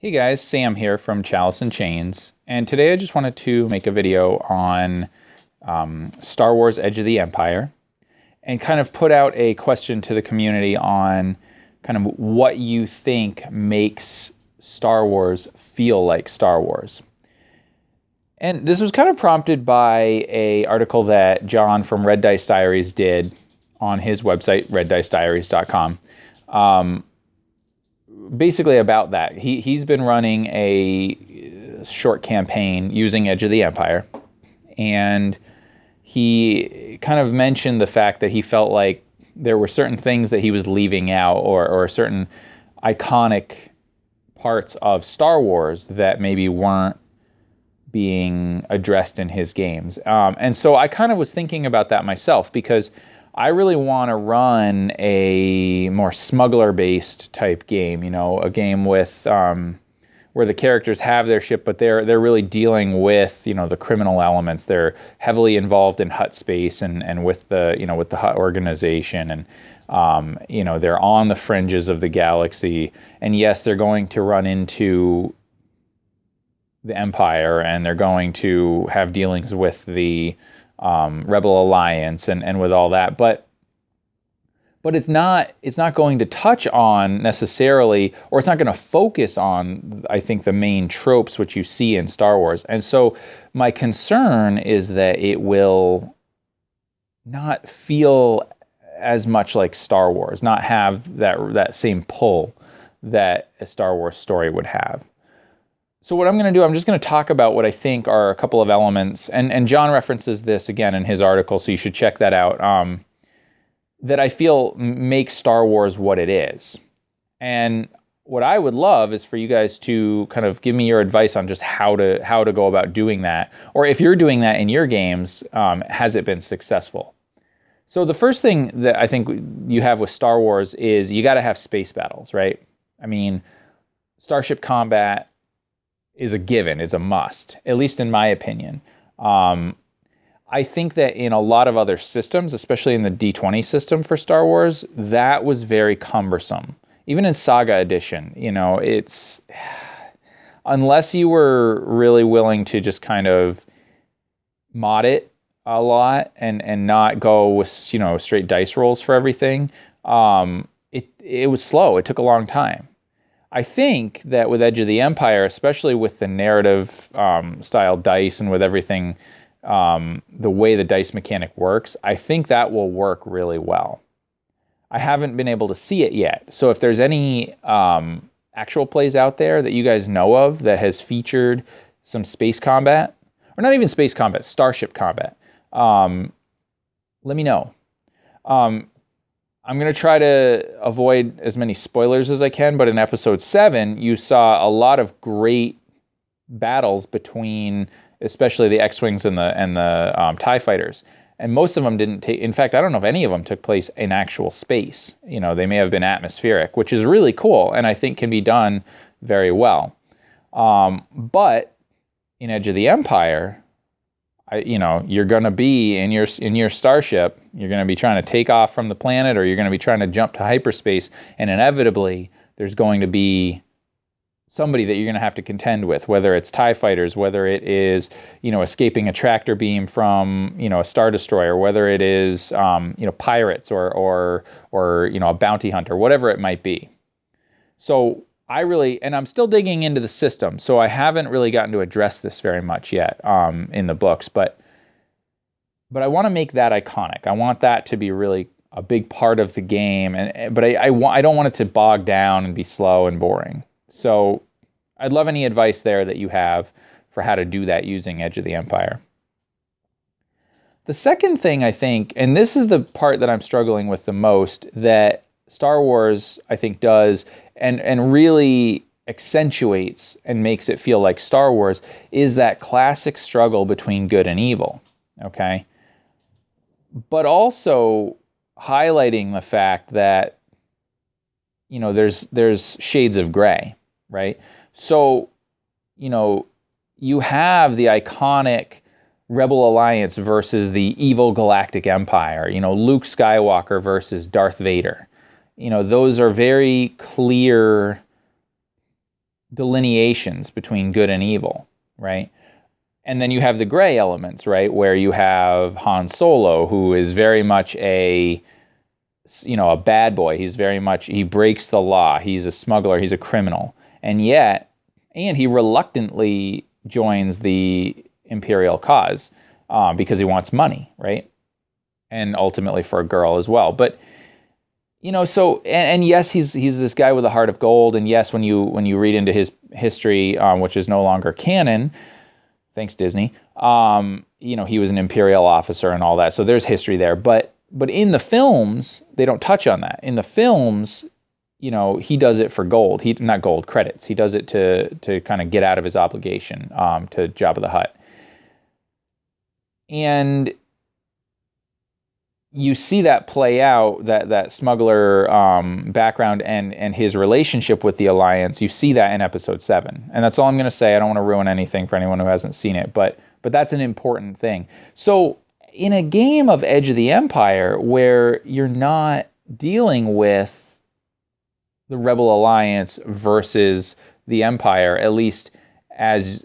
Hey guys, Sam here from Chalice and Chains, and today I just wanted to make a video on Star Wars Edge of the Empire and kind of put out a question to the community on kind of what you think makes Star Wars feel like Star Wars. And this was kind of prompted by an article that John from Red Dice Diaries did on his website, reddicediaries.com. Basically about that. He's been running a short campaign using Edge of the Empire, and he kind of mentioned the fact that he felt like there were certain things that he was leaving out, or certain iconic parts of Star Wars that maybe weren't being addressed in his games. And so I kind of was thinking about that myself, because I really want to run a more smuggler-based type game, a game with where the characters have their ship, but they're really dealing with, the criminal elements. They're heavily involved in Hutt space and with the Hutt organization, and they're on the fringes of the galaxy. And yes, they're going to run into the Empire, and they're going to have dealings with the Rebel Alliance and with all that, but it's not going to touch on necessarily, or it's not going to focus on, I think, the main tropes which you see in Star Wars. And so my concern is that it will not feel as much like Star Wars, not have that same pull that a Star Wars story would have. So what I'm going to do, I'm just going to talk about what I think are a couple of elements, and John references this again in his article, so you should check that out, that I feel make Star Wars what it is. And what I would love is for you guys to kind of give me your advice on just how to go about doing that, or if you're doing that in your games, has it been successful? So the first thing that I think you have with Star Wars is you got to have space battles, right? I mean, starship combat is a given, is a must, at least in my opinion. I think that in a lot of other systems, especially in the D20 system for Star Wars, that was very cumbersome. Even in Saga Edition, it's, unless you were really willing to just kind of mod it a lot and not go with, straight dice rolls for everything, it was slow. It took a long time. I think that with Edge of the Empire, especially with the narrative style dice and with everything, the way the dice mechanic works, I think that will work really well. I haven't been able to see it yet. So if there's any actual plays out there that you guys know of that has featured some space combat, or not even space combat, starship combat, let me know. I'm going to try to avoid as many spoilers as I can, but in episode 7, you saw a lot of great battles between, especially the X-Wings and the TIE fighters. And most of them didn't take, in fact, I don't know if any of them took place in actual space. They may have been atmospheric, which is really cool, and I think can be done very well. But in Edge of the Empire, you're going to be in your starship, you're going to be trying to take off from the planet, or you're going to be trying to jump to hyperspace, and inevitably there's going to be somebody that you're going to have to contend with, whether it's TIE fighters, whether it is, escaping a tractor beam from, a Star Destroyer, whether it is, pirates or a bounty hunter, whatever it might be. So and I'm still digging into the system, so I haven't really gotten to address this very much yet in the books, but I want to make that iconic. I want that to be really a big part of the game, but I don't want it to bog down and be slow and boring. So I'd love any advice there that you have for how to do that using Edge of the Empire. The second thing I think, and this is the part that I'm struggling with the most, that Star Wars, I think, does and really accentuates and makes it feel like Star Wars, is that classic struggle between good and evil, okay? But also highlighting the fact that, there's shades of gray, right? So, you have the iconic Rebel Alliance versus the evil Galactic Empire, Luke Skywalker versus Darth Vader. Those are very clear delineations between good and evil, right? And then you have the gray elements, right, where you have Han Solo, who is very much a bad boy. He breaks the law. He's a smuggler. He's a criminal. And he reluctantly joins the Imperial cause because he wants money, right? And ultimately for a girl as well. But so and yes, he's this guy with a heart of gold. And yes, when you read into his history, which is no longer canon, thanks Disney, he was an Imperial officer and all that. So there's history there. But in the films, they don't touch on that. In the films, he does it for gold. Not gold, credits. He does it to kind of get out of his obligation to Jabba the Hutt. And you see that play out, that smuggler background and his relationship with the Alliance. You see that in Episode 7. And that's all I'm going to say. I don't want to ruin anything for anyone who hasn't seen it, but that's an important thing. So in a game of Edge of the Empire where you're not dealing with the Rebel Alliance versus the Empire, at least as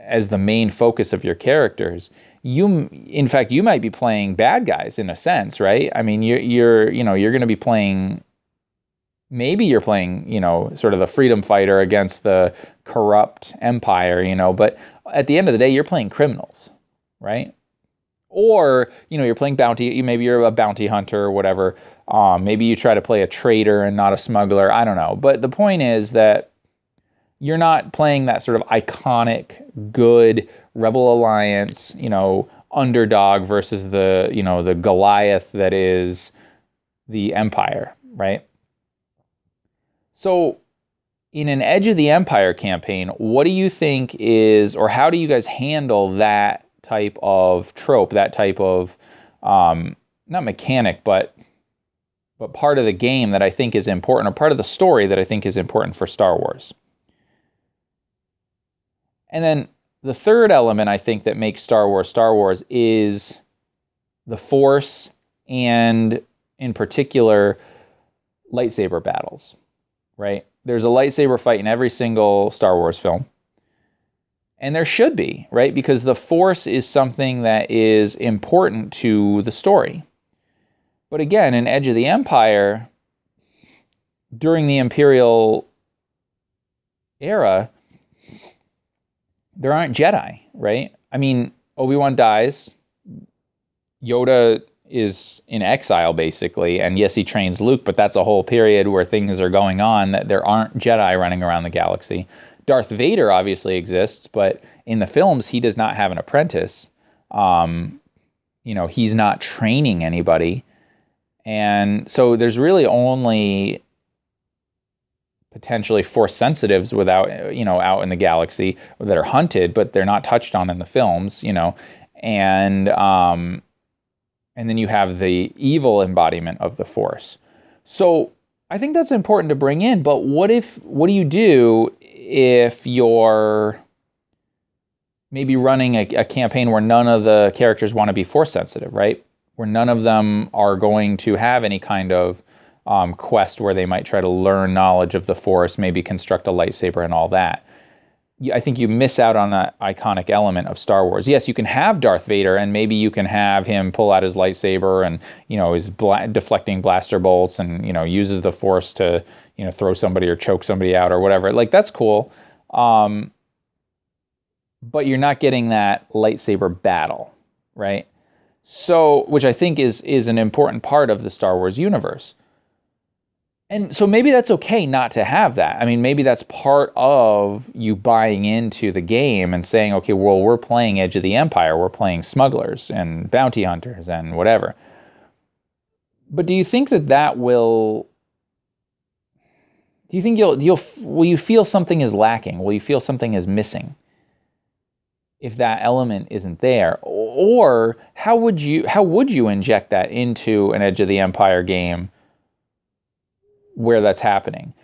the main focus of your characters, in fact you might be playing bad guys in a sense, right? I mean, you're going to be playing, maybe you're playing, sort of the freedom fighter against the corrupt Empire, but at the end of the day you're playing criminals, right? Or, you're playing bounty, maybe you're a bounty hunter or whatever. Maybe you try to play a traitor and not a smuggler. I don't know. But the point is that you're not playing that sort of iconic, good Rebel Alliance, underdog versus the Goliath that is the Empire, right? So in an Edge of the Empire campaign, what do you think is, or how do you guys handle that type of trope, that type of, not mechanic, but part of the game that I think is important, or part of the story that I think is important for Star Wars? And then the third element I think that makes Star Wars is the Force, and in particular, lightsaber battles, right? There's a lightsaber fight in every single Star Wars film. And there should be, right? Because the Force is something that is important to the story. But again, in Edge of the Empire, during the Imperial era, there aren't Jedi, right? I mean, Obi-Wan dies. Yoda is in exile, basically. And yes, he trains Luke, but that's a whole period where things are going on that there aren't Jedi running around the galaxy. Darth Vader obviously exists, but in the films, he does not have an apprentice. He's not training anybody. And so there's really only potentially Force sensitives out in the galaxy that are hunted, but they're not touched on in the films, and then you have the evil embodiment of the Force. So I think that's important to bring in, but what do you do if you're maybe running a campaign where none of the characters want to be Force sensitive, right? Where none of them are going to have any kind of quest where they might try to learn knowledge of the Force, maybe construct a lightsaber and all that. I think you miss out on that iconic element of Star Wars. Yes, you can have Darth Vader, and maybe you can have him pull out his lightsaber and, is deflecting blaster bolts and, uses the Force to, throw somebody or choke somebody out or whatever. Like, that's cool. But you're not getting that lightsaber battle, right? So, which I think is an important part of the Star Wars universe. And so maybe that's okay not to have that. I mean, maybe that's part of you buying into the game and saying, okay, well, we're playing Edge of the Empire. We're playing smugglers and bounty hunters and whatever. But do you think that will... Do you think will you feel something is lacking? Will you feel something is missing if that element isn't there? Or how would you inject that into an Edge of the Empire game where that's happening?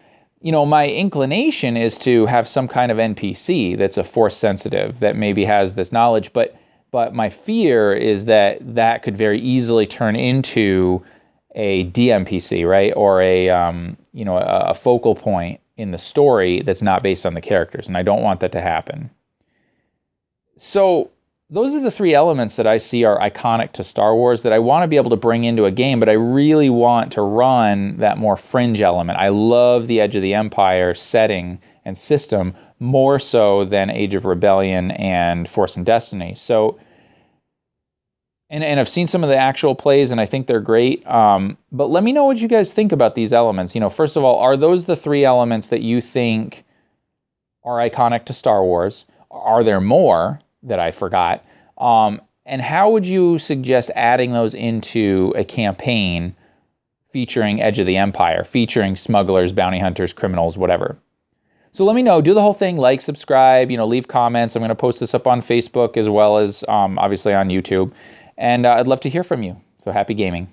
My inclination is to have some kind of NPC that's a Force sensitive that maybe has this knowledge, but my fear is that could very easily turn into a DMPC, right? Or a focal point in the story that's not based on the characters, and I don't want that to happen. So those are the three elements that I see are iconic to Star Wars that I want to be able to bring into a game, but I really want to run that more fringe element. I love the Edge of the Empire setting and system more so than Age of Rebellion and Force and Destiny. So, and I've seen some of the actual plays, and I think they're great. But let me know what you guys think about these elements. You know, first of all, are those the three elements that you think are iconic to Star Wars? Are there more that I forgot? And how would you suggest adding those into a campaign featuring Edge of the Empire, featuring smugglers, bounty hunters, criminals, whatever? So let me know. Do the whole thing. Like, subscribe, leave comments. I'm going to post this up on Facebook as well as obviously on YouTube. And I'd love to hear from you. So happy gaming.